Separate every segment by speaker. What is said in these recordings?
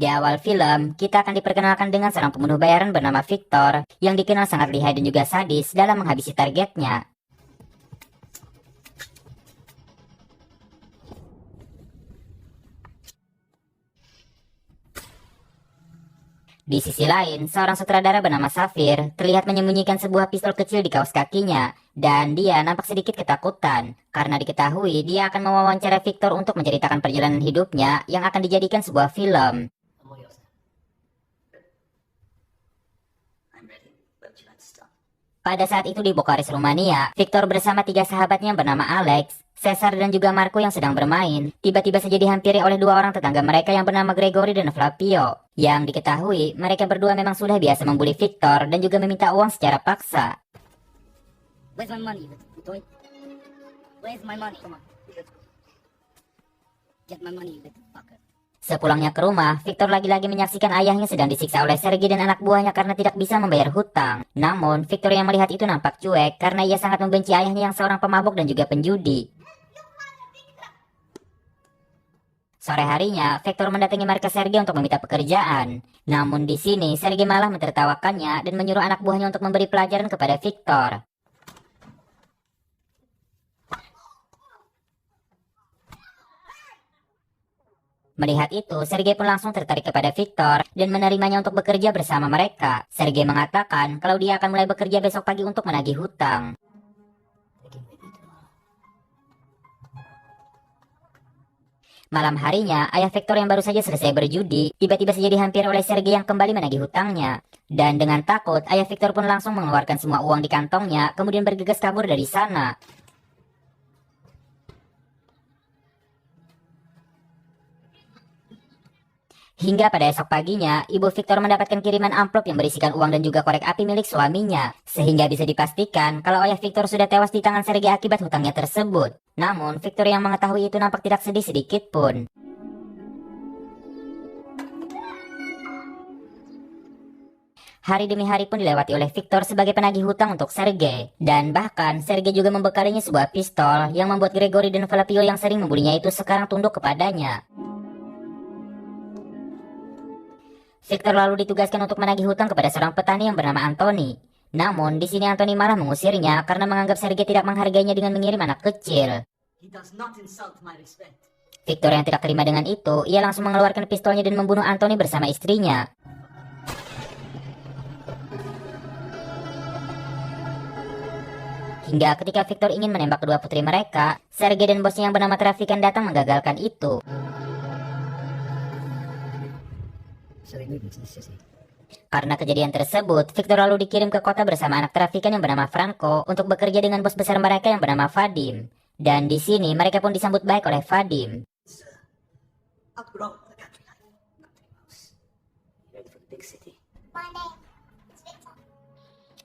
Speaker 1: Di awal film, kita akan diperkenalkan dengan seorang pembunuh bayaran bernama Victor yang dikenal sangat lihai dan juga sadis dalam menghabisi targetnya. Di sisi lain, seorang sutradara bernama Safir terlihat menyembunyikan sebuah pistol kecil di kaos kakinya, dan dia nampak sedikit ketakutan, karena diketahui dia akan mewawancara Victor untuk menceritakan perjalanan hidupnya yang akan dijadikan sebuah film. Pada saat itu di Bukares, Rumania, Victor bersama 3 sahabatnya yang bernama Alex, Cesar dan juga Marco yang sedang bermain, tiba-tiba saja dihampiri oleh 2 orang tetangga mereka yang bernama Gregory dan Flavio. Yang diketahui, mereka berdua memang sudah biasa membuli Victor dan juga meminta uang secara paksa.
Speaker 2: Where's my money, you toy? Where's my money? Come on. Get my money, you little fucker.
Speaker 1: Sepulangnya ke rumah, Victor lagi-lagi menyaksikan ayahnya sedang disiksa oleh Sergei dan anak buahnya karena tidak bisa membayar hutang. Namun, Victor yang melihat itu nampak cuek karena ia sangat membenci ayahnya yang seorang pemabuk dan juga penjudi. Sore harinya, Victor mendatangi markas Sergei untuk meminta pekerjaan. Namun di sini, Sergei malah mentertawakannya dan menyuruh anak buahnya untuk memberi pelajaran kepada Victor. Melihat itu, Sergei pun langsung tertarik kepada Victor dan menerimanya untuk bekerja bersama mereka. Sergei mengatakan kalau dia akan mulai bekerja besok pagi untuk menagih hutang. Malam harinya, ayah Victor yang baru saja selesai berjudi, tiba-tiba saja dihampiri oleh Sergei yang kembali menagih hutangnya. Dan dengan takut, ayah Victor pun langsung mengeluarkan semua uang di kantongnya, kemudian bergegas kabur dari sana. Hingga pada esok paginya, ibu Victor mendapatkan kiriman amplop yang berisikan uang dan juga korek api milik suaminya. Sehingga bisa dipastikan kalau ayah Victor sudah tewas di tangan Sergei akibat hutangnya tersebut. Namun, Victor yang mengetahui itu nampak tidak sedih sedikit pun. Hari demi hari pun dilewati oleh Victor sebagai penagih hutang untuk Sergei. Dan bahkan, Sergei juga membekalinya sebuah pistol yang membuat Gregory dan Flavio yang sering membulinya itu sekarang tunduk kepadanya. Victor lalu ditugaskan untuk menagih hutang kepada seorang petani yang bernama Anthony. Namun, di sini Anthony malah mengusirnya karena menganggap Sergei tidak menghargainya dengan mengirim anak kecil. Victor yang tidak terima dengan itu, ia langsung mengeluarkan pistolnya dan membunuh Anthony bersama istrinya. Hingga ketika Victor ingin menembak kedua putri mereka, Sergei dan bosnya yang bernama Trafikan datang menggagalkan itu. Karena kejadian tersebut, Victor lalu dikirim ke kota bersama anak trafikan yang bernama Franco untuk bekerja dengan bos besar mereka yang bernama Vadim. Dan di sini mereka pun disambut baik oleh Vadim.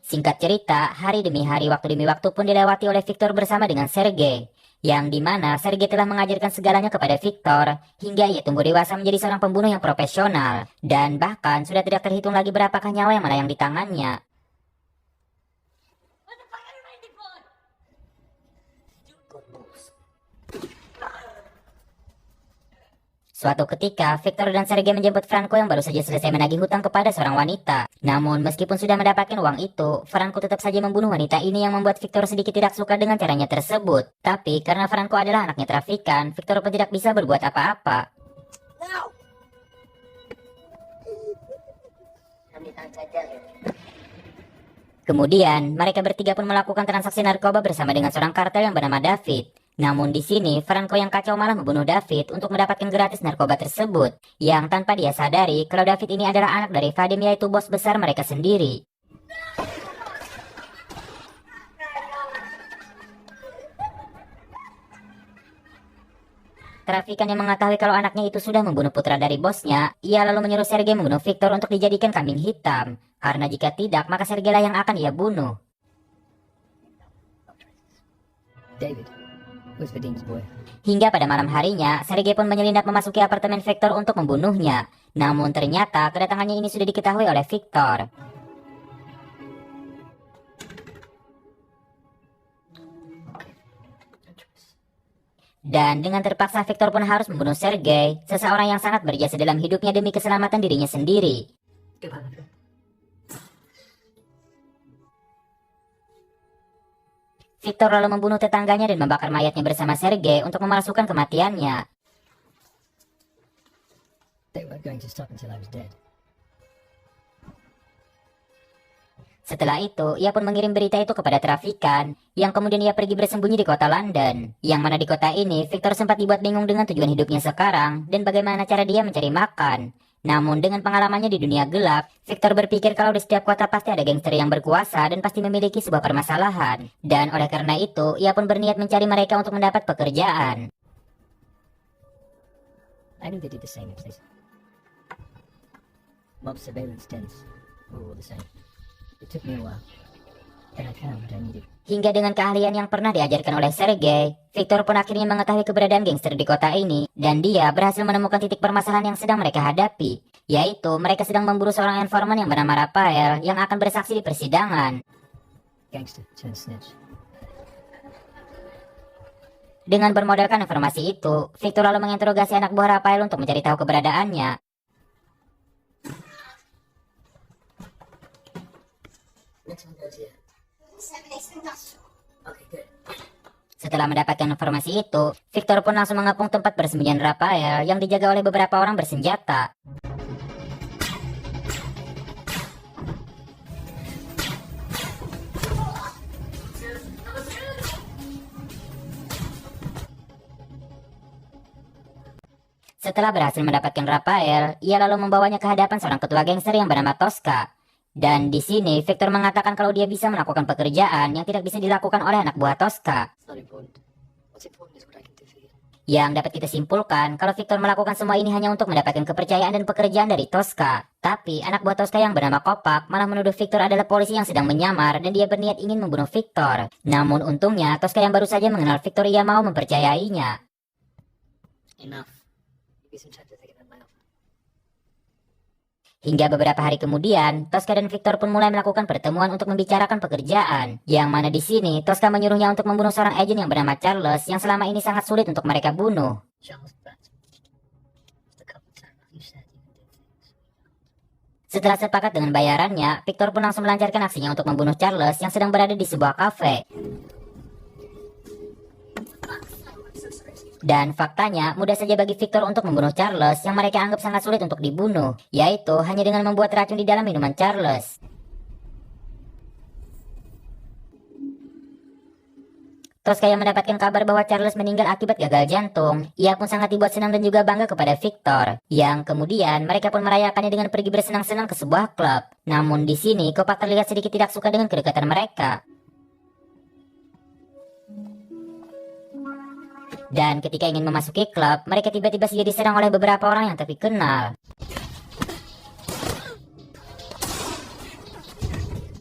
Speaker 1: Singkat cerita, hari demi hari, waktu demi waktu pun dilewati oleh Victor bersama dengan Sergei. Yang dimana Sergei telah mengajarkan segalanya kepada Victor, hingga ia tumbuh dewasa menjadi seorang pembunuh yang profesional. Dan bahkan sudah tidak terhitung lagi berapakah nyawa yang melayang di tangannya. Suatu ketika, Victor dan Sergei menjemput Franco yang baru saja selesai menagih hutang kepada seorang wanita. Namun, meskipun sudah mendapatkan uang itu, Franco tetap saja membunuh wanita ini yang membuat Victor sedikit tidak suka dengan caranya tersebut. Tapi, karena Franco adalah anaknya trafikan, Victor pun tidak bisa berbuat apa-apa. Kemudian, mereka bertiga pun melakukan transaksi narkoba bersama dengan seorang kartel yang bernama David. Namun di sini, Franco yang kacau malah membunuh David untuk mendapatkan gratis narkoba tersebut. Yang tanpa dia sadari, kalau David ini adalah anak dari Vadim, yaitu bos besar mereka sendiri. Trafikan yang mengetahui kalau anaknya itu sudah membunuh putra dari bosnya, ia lalu menyuruh Sergei membunuh Victor untuk dijadikan kambing hitam. Karena jika tidak, maka Sergei lah yang akan ia bunuh.
Speaker 2: David.
Speaker 1: Hingga pada malam harinya, Sergei pun menyelinap memasuki apartemen Victor untuk membunuhnya. Namun ternyata kedatangannya ini sudah diketahui oleh Victor. Dan dengan terpaksa Victor pun harus membunuh Sergei, seseorang yang sangat berjasa dalam hidupnya demi keselamatan dirinya sendiri.
Speaker 2: Goodbye, my friend.
Speaker 1: Victor lalu membunuh tetangganya dan membakar mayatnya bersama Sergei untuk memalsukan kematiannya.
Speaker 2: They weren't going to stop until I was dead.
Speaker 1: Setelah itu, ia pun mengirim berita itu kepada trafikan, yang kemudian ia pergi bersembunyi di kota London. Yang mana di kota ini, Victor sempat dibuat bingung dengan tujuan hidupnya sekarang, dan bagaimana cara dia mencari makan. Namun dengan pengalamannya di dunia gelap, Victor berpikir kalau di setiap kota pasti ada gangster yang berkuasa dan pasti memiliki sebuah permasalahan. Dan oleh karena itu, ia pun berniat mencari mereka untuk mendapat pekerjaan.
Speaker 2: I knew they did the same in places. Mob surveillance tents were all the same. It took me a while. Then I found what I needed.
Speaker 1: Hingga dengan keahlian yang pernah diajarkan oleh Sergei, Victor pun akhirnya mengetahui keberadaan gangster di kota ini, dan dia berhasil menemukan titik permasalahan yang sedang mereka hadapi, yaitu mereka sedang memburu seorang informan yang bernama Raphael yang akan bersaksi di persidangan.
Speaker 2: Gangster turned snitch.
Speaker 1: Dengan bermodalkan informasi itu, Victor lalu menginterogasi anak buah Raphael untuk mencari tahu keberadaannya.
Speaker 2: Next one goes here. Okay, good.
Speaker 1: Setelah mendapatkan informasi itu, Victor pun langsung mengepung tempat persembunyian Raphael yang dijaga oleh beberapa orang bersenjata. Setelah berhasil mendapatkan Raphael, ia lalu membawanya ke hadapan seorang ketua gangster yang bernama Tosca. Dan di sini Victor mengatakan kalau dia bisa melakukan pekerjaan yang tidak bisa dilakukan oleh anak buah Tosca.
Speaker 2: It's not important. What's important is what I can do for you.
Speaker 1: Yang dapat kita simpulkan kalau Victor melakukan semua ini hanya untuk mendapatkan kepercayaan dan pekerjaan dari Tosca. Tapi anak buah Tosca yang bernama Kopak malah menuduh Victor adalah polisi yang sedang menyamar dan dia berniat ingin membunuh Victor. Namun untungnya Tosca yang baru saja mengenal Victor ia mau mempercayainya.
Speaker 2: Enough. You'd be some time to think about my offer.
Speaker 1: Hingga beberapa hari kemudian, Tosca dan Victor pun mulai melakukan pertemuan untuk membicarakan pekerjaan. Yang mana di sini, Tosca menyuruhnya untuk membunuh seorang agen yang bernama Charles yang selama ini sangat sulit untuk mereka bunuh.
Speaker 2: Charles Batson. The couple time you said you did things.
Speaker 1: Setelah sepakat dengan bayarannya, Victor pun langsung melancarkan aksinya untuk membunuh Charles yang sedang berada di sebuah kafe. Dan faktanya, mudah saja bagi Victor untuk membunuh Charles yang mereka anggap sangat sulit untuk dibunuh, yaitu hanya dengan membuat racun di dalam minuman Charles. Tosca yang mendapatkan kabar bahwa Charles meninggal akibat gagal jantung, ia pun sangat dibuat senang dan juga bangga kepada Victor. Yang kemudian mereka pun merayakannya dengan pergi bersenang-senang ke sebuah klub. Namun di sini, Kopak terlihat sedikit tidak suka dengan kedekatan mereka. Dan ketika ingin memasuki klub, mereka tiba-tiba saja diserang oleh beberapa orang yang tak dikenal.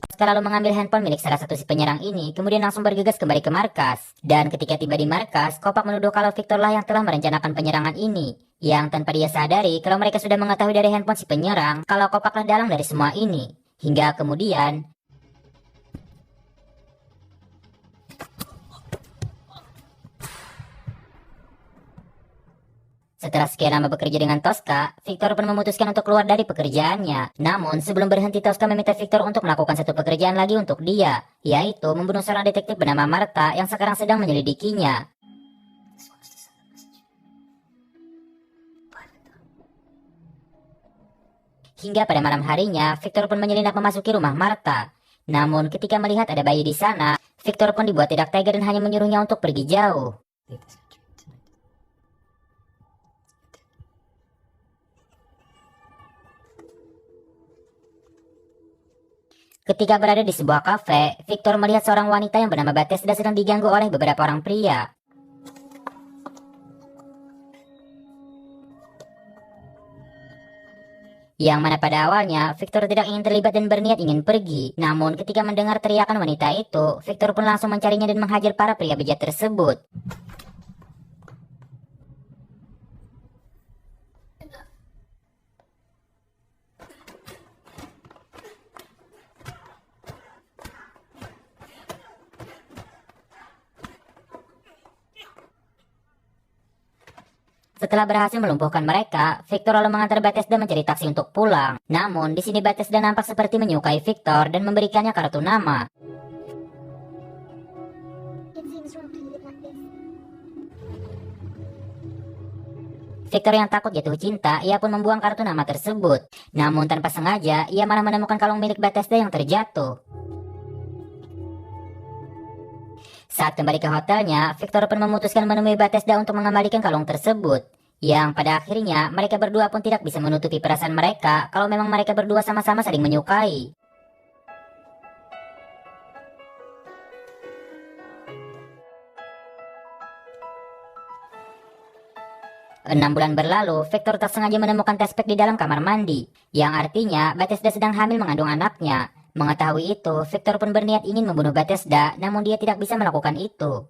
Speaker 1: Tosca lalu mengambil handphone milik salah satu si penyerang ini, kemudian langsung bergegas kembali ke markas. Dan ketika tiba di markas, Kopak menuduh kalau Victor lah yang telah merencanakan penyerangan ini. Yang tanpa dia sadari kalau mereka sudah mengetahui dari handphone si penyerang, kalau Kopaklah dalang dari semua ini. Hingga kemudian, setelah sekian lama bekerja dengan Tosca, Victor pun memutuskan untuk keluar dari pekerjaannya. Namun sebelum berhenti, Tosca meminta Victor untuk melakukan satu pekerjaan lagi untuk dia, yaitu membunuh seorang detektif bernama Martha yang sekarang sedang menyelidikinya.
Speaker 2: This one's to send a message. Private though.
Speaker 1: Hingga pada malam harinya, Victor pun menyelinap memasuki rumah Martha. Namun ketika melihat ada bayi di sana, Victor pun dibuat tidak tega dan hanya menyuruhnya untuk pergi jauh.
Speaker 2: Leave this country tonight.
Speaker 1: Ketika berada di sebuah kafe, Victor melihat seorang wanita yang bernama Bethesda sedang diganggu oleh beberapa orang pria. Yang mana pada awalnya, Victor tidak ingin terlibat dan berniat ingin pergi. Namun ketika mendengar teriakan wanita itu, Victor pun langsung mencarinya dan menghajar para pria bejat tersebut. Setelah berhasil melumpuhkan mereka, Victor lalu mengantar Bethesda mencari taksi untuk pulang. Namun, di sini Bethesda nampak seperti menyukai Victor dan memberikannya kartu nama. Victor yang takut jatuh cinta, ia pun membuang kartu nama tersebut. Namun tanpa sengaja, ia malah menemukan kalung milik Bethesda yang terjatuh. Saat kembali ke hotelnya, Victor pun memutuskan menemui Bethesda untuk mengembalikan kalung tersebut. Yang pada akhirnya, mereka berdua pun tidak bisa menutupi perasaan mereka kalau memang mereka berdua sama-sama saling menyukai. Enam bulan berlalu, Victor tak sengaja menemukan tespek di dalam kamar mandi, yang artinya Bethesda sedang hamil mengandung anaknya. Mengetahui itu, Victor pun berniat ingin membunuh Bethesda, namun dia tidak bisa melakukan itu.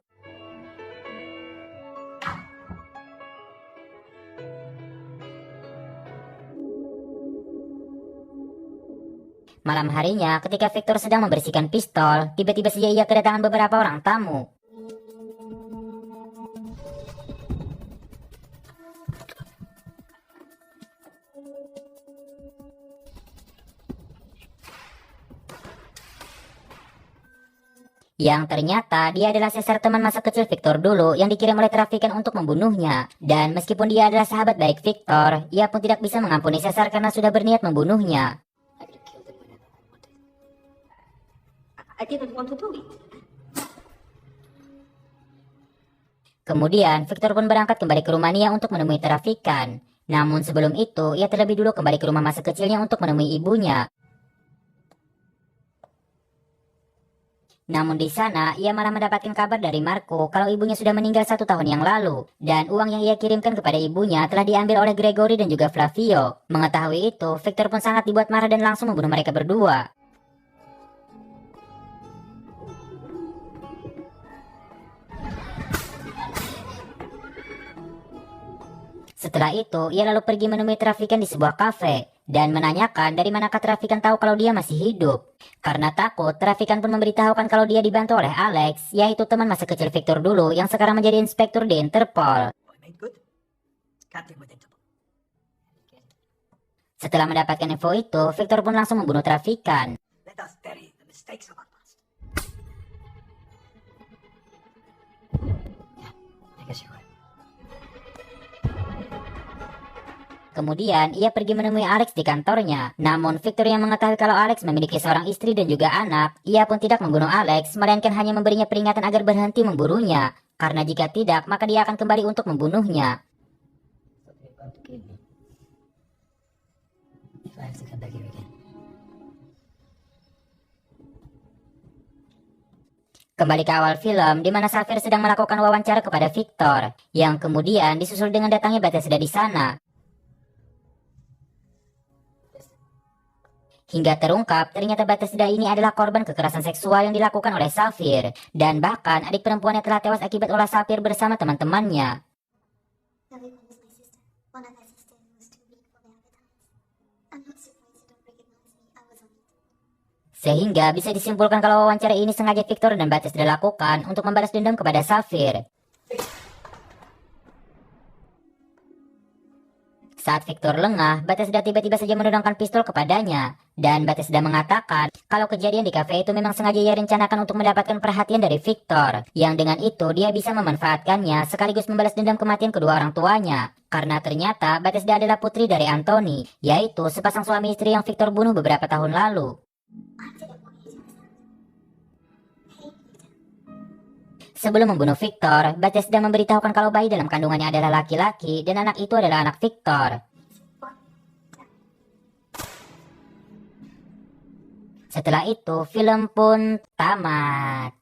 Speaker 1: Malam harinya, ketika Victor sedang membersihkan pistol, tiba-tiba saja ia kedatangan beberapa orang tamu. Yang ternyata dia adalah Caesar, teman masa kecil Victor dulu yang dikirim oleh trafikan untuk membunuhnya. Dan meskipun dia adalah sahabat baik Victor, ia pun tidak bisa mengampuni Caesar karena sudah berniat membunuhnya.
Speaker 2: I didn't want to do it.
Speaker 1: Kemudian Victor pun berangkat kembali ke Rumania untuk menemui trafikan. Namun sebelum itu, ia terlebih dulu kembali ke rumah masa kecilnya untuk menemui ibunya. Namun di sana, ia malah mendapatkan kabar dari Marco kalau ibunya sudah meninggal 1 tahun yang lalu. Dan uang yang ia kirimkan kepada ibunya telah diambil oleh Gregory dan juga Flavio. Mengetahui itu, Victor pun sangat dibuat marah dan langsung membunuh mereka berdua. Setelah itu, ia lalu pergi menemui trafikan di sebuah kafe dan menanyakan dari manakah trafikan tahu kalau dia masih hidup. Karena takut, trafikan pun memberitahukan kalau dia dibantu oleh Alex, yaitu teman masa kecil Victor dulu yang sekarang menjadi inspektur di Interpol. Setelah mendapatkan info itu, Victor pun langsung membunuh trafikan. Kemudian, ia pergi menemui Alex di kantornya. Namun, Victor yang mengetahui kalau Alex memiliki seorang istri dan juga anak, ia pun tidak membunuh Alex, melainkan hanya memberinya peringatan agar berhenti memburunya. Karena jika tidak, maka dia akan kembali untuk membunuhnya. Kembali ke awal film, di mana Xavier sedang melakukan wawancara kepada Victor, yang kemudian disusul dengan datangnya Bethesda di sana. Hingga terungkap, ternyata Bethesda ini adalah korban kekerasan seksual yang dilakukan oleh Xavier. Dan bahkan adik perempuannya telah tewas akibat ulah Xavier bersama teman-temannya. Sehingga bisa disimpulkan kalau wawancara ini sengaja Victor dan Bethesda lakukan untuk membalas dendam kepada Xavier. Saat Victor lengah, Bethesda tiba-tiba saja menodongkan pistol kepadanya. Dan Bethesda mengatakan kalau kejadian di kafe itu memang sengaja ia rencanakan untuk mendapatkan perhatian dari Victor. Yang dengan itu dia bisa memanfaatkannya sekaligus membalas dendam kematian kedua orang tuanya. Karena ternyata Bethesda adalah putri dari Anthony, yaitu sepasang suami istri yang Victor bunuh beberapa tahun lalu. Sebelum membunuh Victor, Bethesda memberitahukan kalau bayi dalam kandungannya adalah laki-laki dan anak itu adalah anak Victor. Setelah itu, film pun tamat.